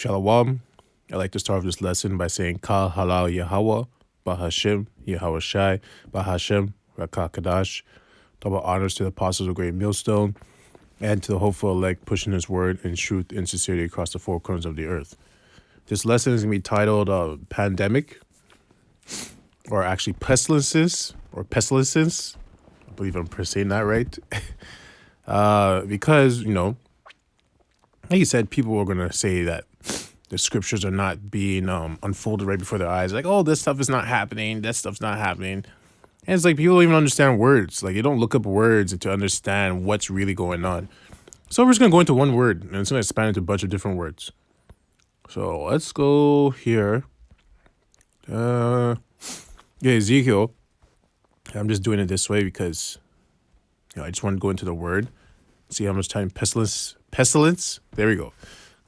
Shalom. I'd like to start off this lesson by saying Kal Halal Yahweh, Bahashim, Yahweh Shai, Bahashim, Rakakadash. Double honors to the apostles of Great Millstone and to the hopeful elect pushing his word in truth and sincerity across the four corners of the earth. This lesson is going to be titled Pandemic, or actually Pestilences, or Pestilences. I believe I'm saying that right. Because, like you said, people were going to say that the scriptures are not being unfolded right before their eyes. Like, oh, this stuff is not happening. That stuff's not happening. And it's like people don't even understand words. Like, you don't look up words to understand what's really going on. So we're just going to go into one word, and it's going to expand into a bunch of different words. So let's go here. Ezekiel. I'm just doing it this way because I just want to go into the word. See how much time pestilence. There we go.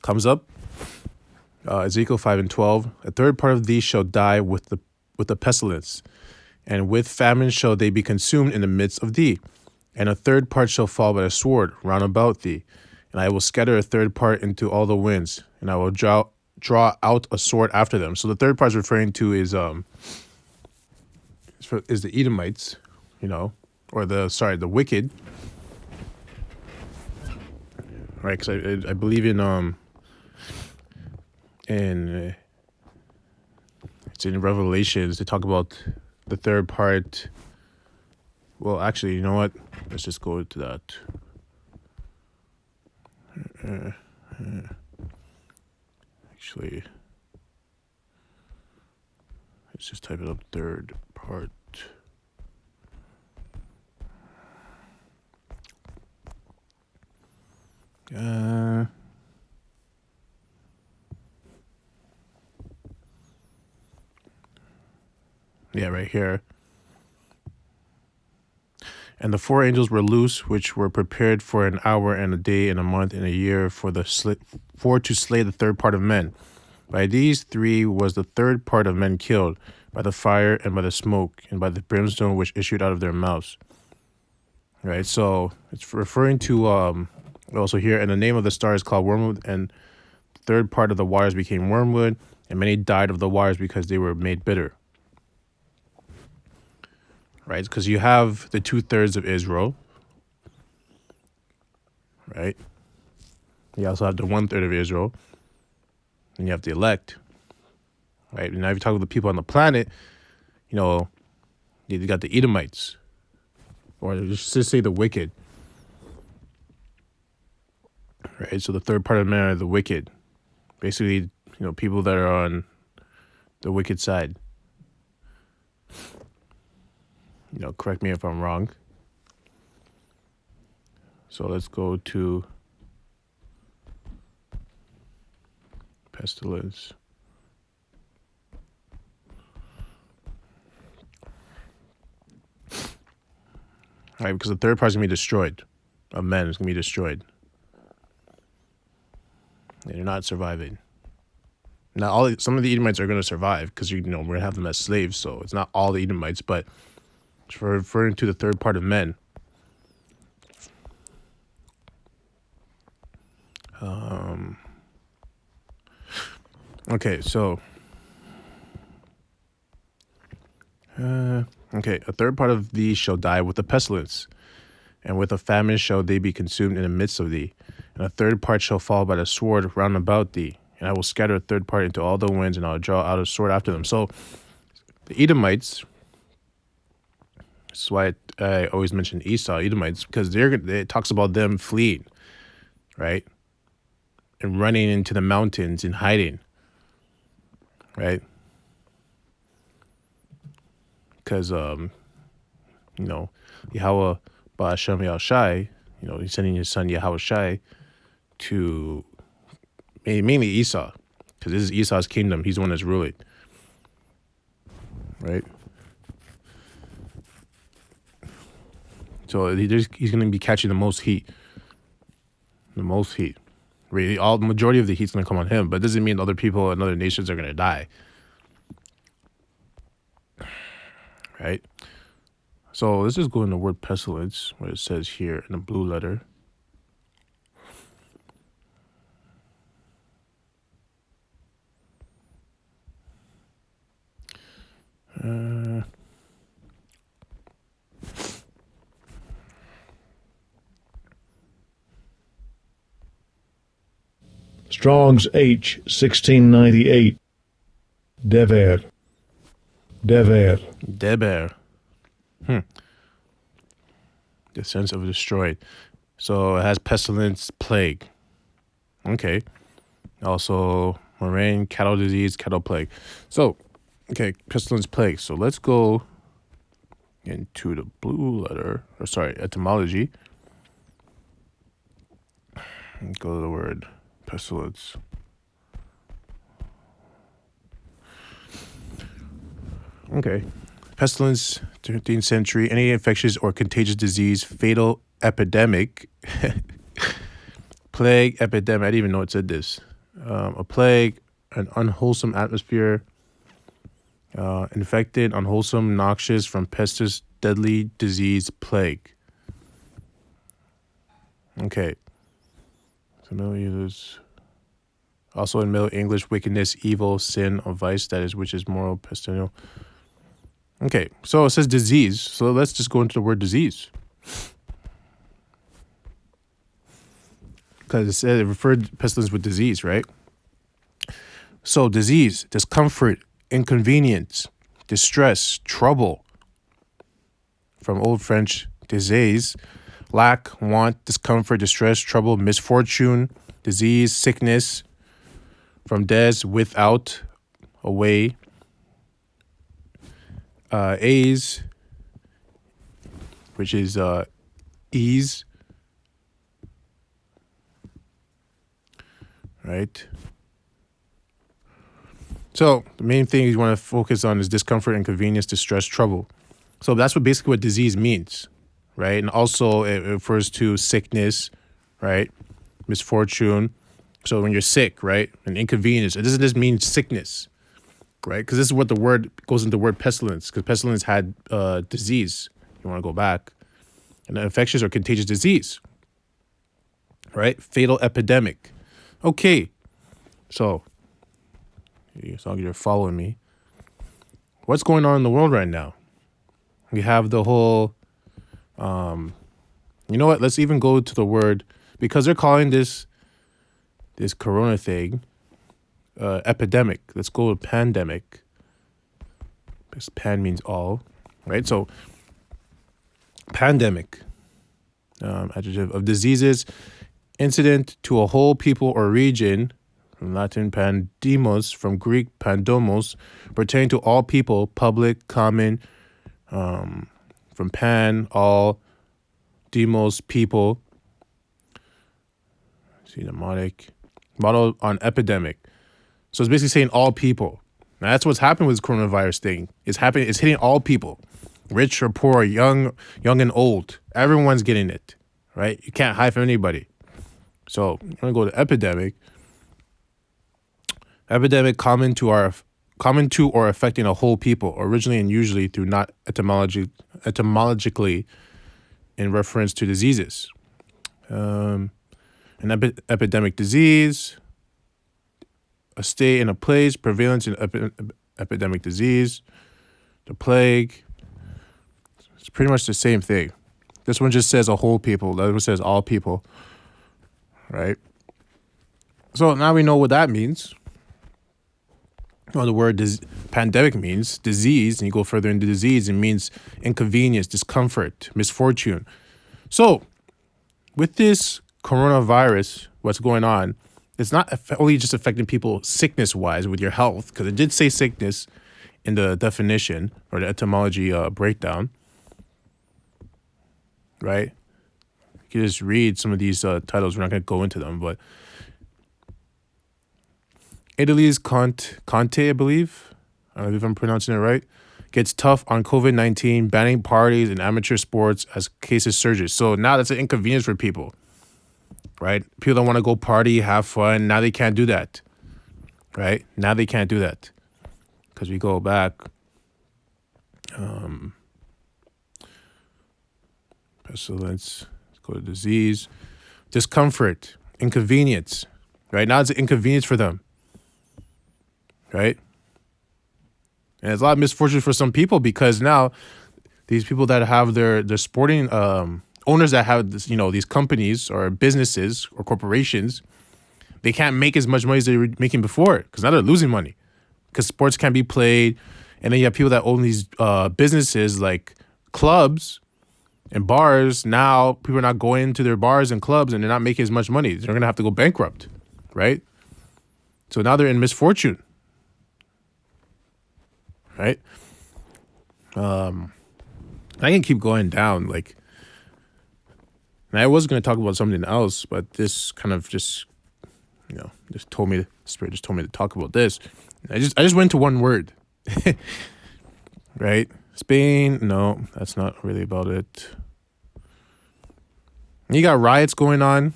Comes up. Ezekiel 5:12. A third part of thee shall die with the pestilence, and with famine shall they be consumed in the midst of thee. And a third part shall fall by the sword round about thee. And I will scatter a third part into all the winds, and I will draw out a sword after them. So the third part is referring to is the Edomites, or the wicked, right? Because I believe in it's in Revelations they talk about the third part. Well, actually, you know what? Let's just go to that. Actually, let's just type it up. Third part. Yeah, right here. And the four angels were loose, which were prepared for an hour and a day and a month and a year for to slay the third part of men. By these three was the third part of men killed, by the fire and by the smoke and by the brimstone which issued out of their mouths. Right, so it's referring to also here, and the name of the star is called wormwood, and the third part of the waters became wormwood, and many died of the waters because they were made bitter. Right, because you have the 2/3 of Israel, right? You also have the 1/3 of Israel, and you have the elect, right? And now if you talk about the people on the planet, you got the Edomites, or just say the wicked, right? So the third part of men are the wicked, basically, people that are on the wicked side. Correct me if I'm wrong. So let's go to pestilence. All right, because the third part is going to be destroyed. Of men is going to be destroyed. And you're not surviving. Now, some of the Edomites are going to survive because, we're going to have them as slaves. So it's not all the Edomites, but it's referring to the third part of men. Okay, so a third part of thee shall die with the pestilence, and with a famine shall they be consumed in the midst of thee, and a third part shall fall by the sword round about thee, and I will scatter a third part into all the winds, and I will draw out a sword after them. So the Edomites, this is why I always mention Esau, Edomites, because it talks about them fleeing, right, and running into the mountains and hiding, right? Because Yahweh Ba'ashem Yahushai, he's sending his son Yahweh Shai to mainly Esau, because this is Esau's kingdom. He's the one that's ruling, right? So he's going to be catching the most heat. Really, the majority of the heat's going to come on him, but it doesn't mean other people and other nations are going to die, right? So let's just go in the word pestilence, what it says here in the blue letter. Strong's H 1698. Dever. Dever. Deber. The sense of destroyed. So it has pestilence, plague. Okay. Also, murrain, cattle disease, cattle plague. So, okay, pestilence, plague. So let's go into the blue letter, or sorry, etymology. Go to the word pestilence. Okay. Pestilence, 13th century, any infectious or contagious disease, fatal epidemic. Plague, epidemic, I didn't even know it said this. A plague, an unwholesome atmosphere, infected, unwholesome, noxious, from pestis, deadly disease, plague. Okay. So Middle English. Also in Middle English, wickedness, evil, sin, or vice, that is, which is moral, pestilential. Okay, so it says disease. So let's just go into the word disease. Because it said it referred pestilence with disease, right? So disease, discomfort, inconvenience, distress, trouble. From Old French, disease, lack, want, discomfort, distress, trouble, misfortune, disease, sickness. From des, without, away. Aise, which is ease. Right? So the main thing you want to focus on is discomfort, inconvenience, distress, trouble. So that's basically what disease means, right? And also it refers to sickness, right? Misfortune. So when you're sick, right? And inconvenience, it doesn't just mean sickness, right? Because this is what the word goes into the word pestilence, because pestilence had disease. You want to go back. And an infectious or contagious disease, right? Fatal epidemic. Okay. So, as long as you're following me, what's going on in the world right now? We have the whole, you know what? Let's even go to the word, because they're calling this corona thing epidemic. Let's go with pandemic. Because pan means all, right? So, pandemic, adjective of diseases, incident to a whole people or region, from Latin pandemos, from Greek pandomos, pertaining to all people, public, common, from pan, all, demos, people. See, mnemonic, model on epidemic. So it's basically saying all people. Now that's what's happening with this coronavirus thing. It's happening. It's hitting all people, rich or poor, young and old. Everyone's getting it, right? You can't hide from anybody. So I'm gonna go to epidemic. Epidemic common to or affecting a whole people, originally and usually through not etymologically in reference to diseases. An epidemic disease, a state and a place, prevalence in epidemic disease, the plague. It's pretty much the same thing. This one just says a whole people. The other one says all people, right? So now we know what that means. Well, the word pandemic means disease, and you go further into disease, it means inconvenience, discomfort, misfortune. So with this coronavirus, what's going on, it's not only just affecting people sickness-wise with your health, because it did say sickness in the definition or the etymology breakdown, right? You can just read some of these titles. We're not going to go into them, but Italy's Conte, I believe, I don't know if I'm pronouncing it right, gets tough on COVID-19, banning parties and amateur sports as cases surges. So now that's an inconvenience for people, right? People don't want to go party, have fun. Now they can't do that, right? Now they can't do that because we go back. Pestilence, let's go to disease, discomfort, inconvenience, right? Now it's an inconvenience for them. Right? And it's a lot of misfortune for some people, because now these people that have their sporting owners that have this, these companies or businesses or corporations, They can't make as much money as they were making before because now they're losing money because sports can't be played. And then you have people that own these businesses like clubs and bars. Now people are not going into their bars and clubs and they're not making as much money. They're going to have to go bankrupt, right? So now they're in misfortune, right? I can keep going down. Like, and I was going to talk about something else, but this kind of just, Spirit just told me to talk about this. I just went to one word, right? Spain. No, that's not really about it. You got riots going on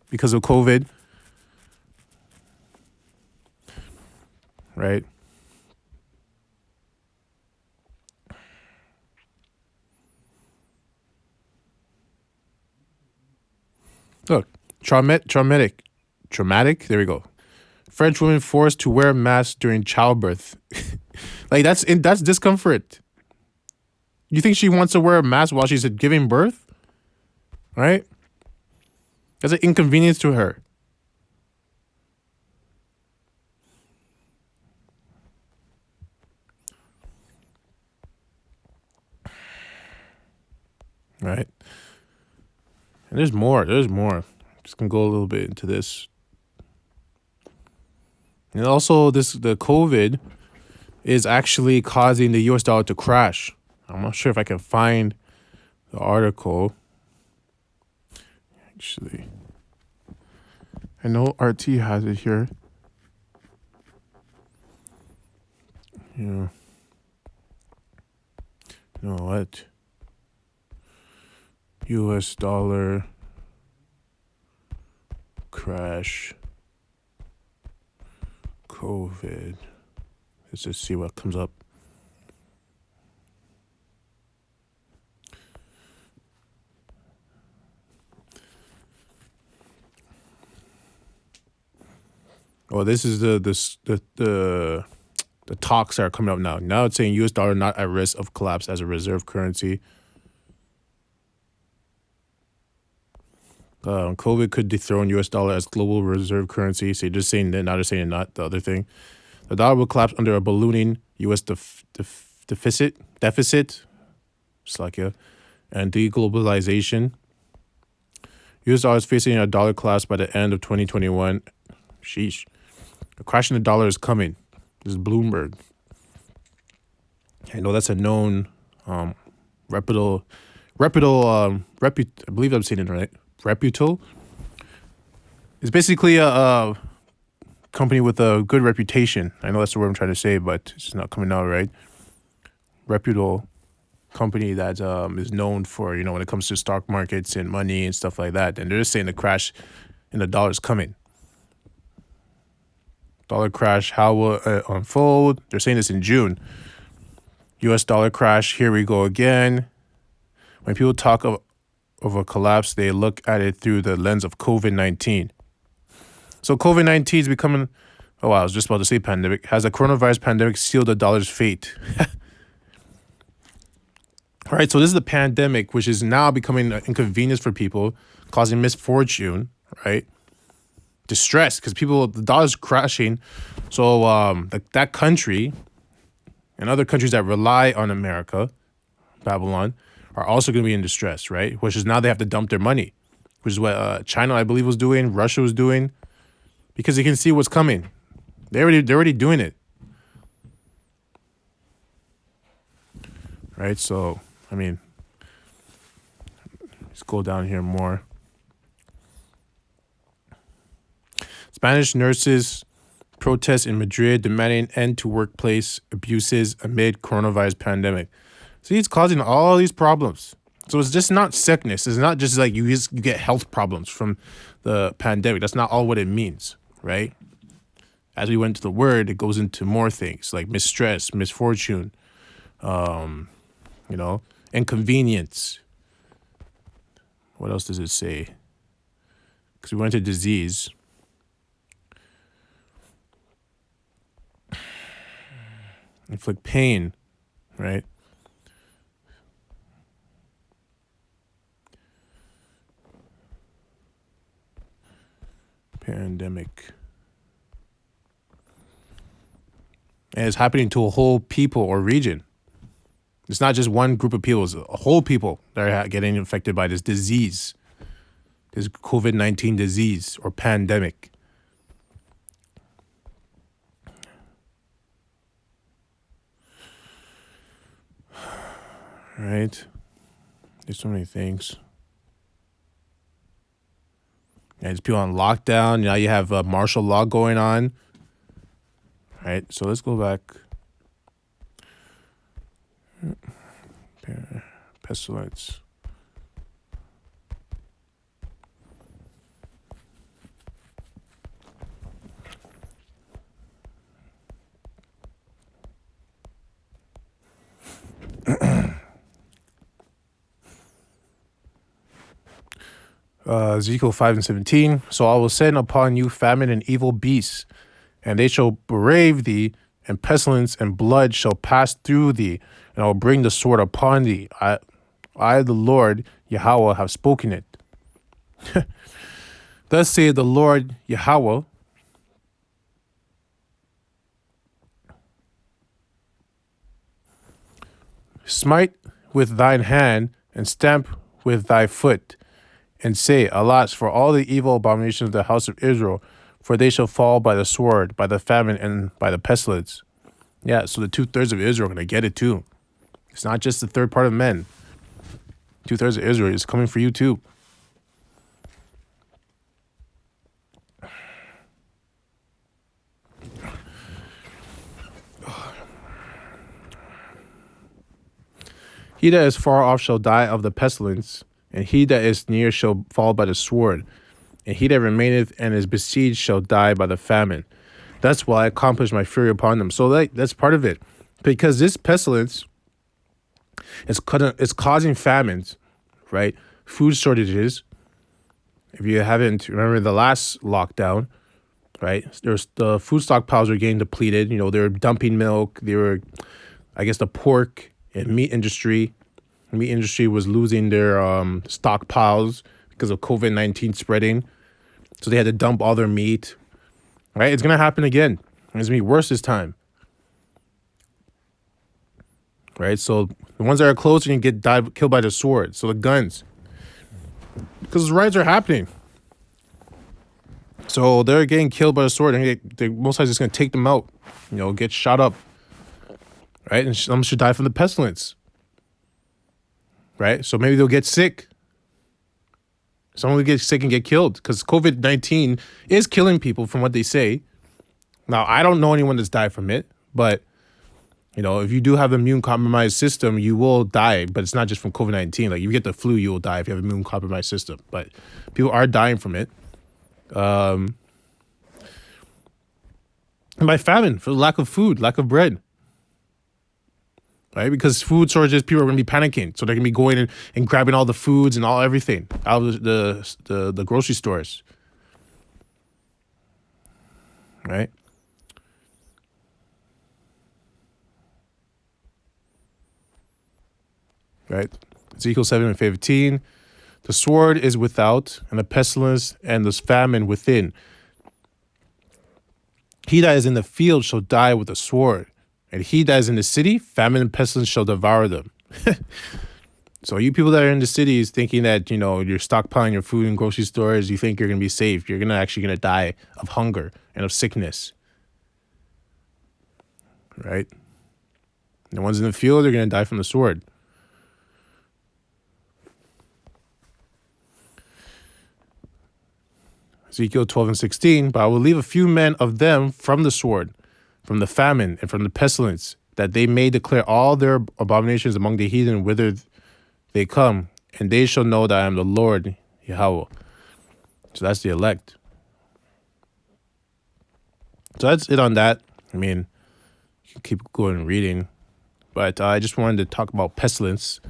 because of COVID, right? Look, traumatic. There we go. French woman forced to wear a mask during childbirth. Like that's discomfort. You think she wants to wear a mask while she's giving birth? Right? That's an inconvenience to her. Right? And there's more. Just gonna go a little bit into this. And also the COVID is actually causing the US dollar to crash. I'm not sure if I can find the article. Actually, I know RT has it here. Yeah. You know what? US dollar crash COVID. Let's just see what comes up. Oh, this is the talks that are coming up now. Now it's saying US dollar not at risk of collapse as a reserve currency. COVID could dethrone US dollar as global reserve currency. So you're just saying that, now they're saying not the other thing. The dollar will collapse under a ballooning US deficit, Slovakia, and deglobalization. US dollar is facing a dollar collapse by the end of 2021. Sheesh. A crash in the dollar is coming. This is Bloomberg. I know that's a known reputable I believe I'm saying it right. Reputable. It's basically a company with a good reputation. I know that's the word I'm trying to say, but it's not coming out right. Reputable company that is known for, when it comes to stock markets and money and stuff like that. And they're just saying the crash in the dollar is coming. Dollar crash, how will it unfold? They're saying this in June. US dollar crash, here we go again. When people talk of a collapse, they look at it through the lens of COVID-19. So COVID-19 is becoming, I was just about to say pandemic. Has the coronavirus pandemic sealed the dollar's fate? All right, so this is the pandemic, which is now becoming an inconvenience for people, causing misfortune, right? Distress, because the dollar's crashing. So that country and other countries that rely on America, Babylon, are also going to be in distress, right? Which is now they have to dump their money, which is what China, I believe, was doing, Russia was doing, because they can see what's coming. They're already doing it, right? So, I mean, let's go down here more. Spanish nurses protest in Madrid demanding end to workplace abuses amid coronavirus pandemic. See, it's causing all these problems. So it's just not sickness. It's not just like you get health problems from the pandemic. That's not all what it means, right? As we went to the word, it goes into more things like mistress, misfortune, inconvenience. What else does it say? Because we went to disease. Inflict pain, right? pandemic. And it's happening to a whole people or region. It's not just one group of people, it's a whole people that are getting infected by this disease, this COVID-19 disease or pandemic. Right? There's so many things. Yeah, there's people on lockdown. Now you have martial law going on. Right? So let's go back. Pestilence. Ezekiel 5:17. So I will send upon you famine and evil beasts, and they shall brave thee, and pestilence and blood shall pass through thee, and I will bring the sword upon thee. I the Lord Yahweh have spoken it. Thus saith the Lord Yahweh, smite with thine hand, and stamp with thy foot, and say, alas, for all the evil abominations of the house of Israel, for they shall fall by the sword, by the famine, and by the pestilence. Yeah, so the 2/3 of Israel are going to get it too. It's not just the third part of men. 2/3 of Israel is coming for you too. He that is far off shall die of the pestilence, and he that is near shall fall by the sword, and he that remaineth and is besieged shall die by the famine. That's why I accomplished my fury upon them. So that's part of it. Because this pestilence is causing famines, right? Food shortages. If you haven't remember the last lockdown, right? There's the food stockpiles were getting depleted. You know, they were dumping milk. They were, I guess, the pork and meat industry. The meat industry was losing their stockpiles because of COVID-19 spreading. So they had to dump all their meat. Right? It's gonna happen again. It's gonna be worse this time. Right? So the ones that are close are gonna get killed by the sword. So the guns. Because riots are happening. So they're getting killed by the sword, and they most likely just gonna take them out. You know, get shot up. Right? And some should die from the pestilence. Right? So maybe they'll get sick. Someone will get sick and get killed because COVID-19 is killing people from what they say. Now, I don't know anyone that's died from it, but, you know, if you do have an immune-compromised system, you will die, but it's not just from COVID-19. Like, if you get the flu, you will die if you have an immune-compromised system. But people are dying from it. And by famine, for lack of food, lack of bread. Right? Because food shortages, people are going to be panicking. So they're going to be going and grabbing all the foods and everything out of the grocery stores. Right? Right? Ezekiel 7:15. The sword is without, and the pestilence and the famine within. He that is in the field shall die with the sword. And he that is in the city, famine and pestilence shall devour them. So you people that are in the cities thinking that, you know, you're stockpiling your food in grocery stores, you think you're going to be safe. You're actually going to die of hunger and of sickness. Right? And the ones in the field are going to die from the sword. Ezekiel 12:16, but I will leave a few men of them from the sword, from the famine, and from the pestilence, that they may declare all their abominations among the heathen whither they come, and they shall know that I am the Lord Yahweh. So that's the elect. So that's it on that. I mean, you can keep going and reading, but I just wanted to talk about pestilence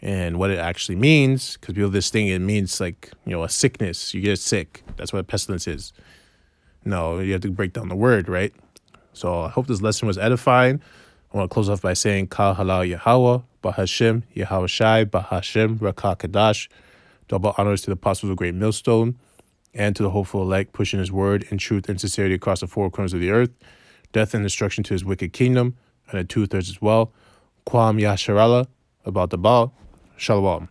and what it actually means, because people this thing, it means like, you know, a sickness. You get sick. That's what pestilence is. No, you have to break down the word, right? So I hope this lesson was edifying. I want to close off by saying, Ka halal Yahweh, Bahashem, Yahweh Shai, Bahashem, Rakah Kadash. Double honors to the apostles of Great Millstone. and to the hopeful elect, pushing his word in truth and sincerity across the four corners of the earth, death and destruction to his wicked kingdom, and the 2/3 as well. Kwam Yasharala, about the Baal. Shalom.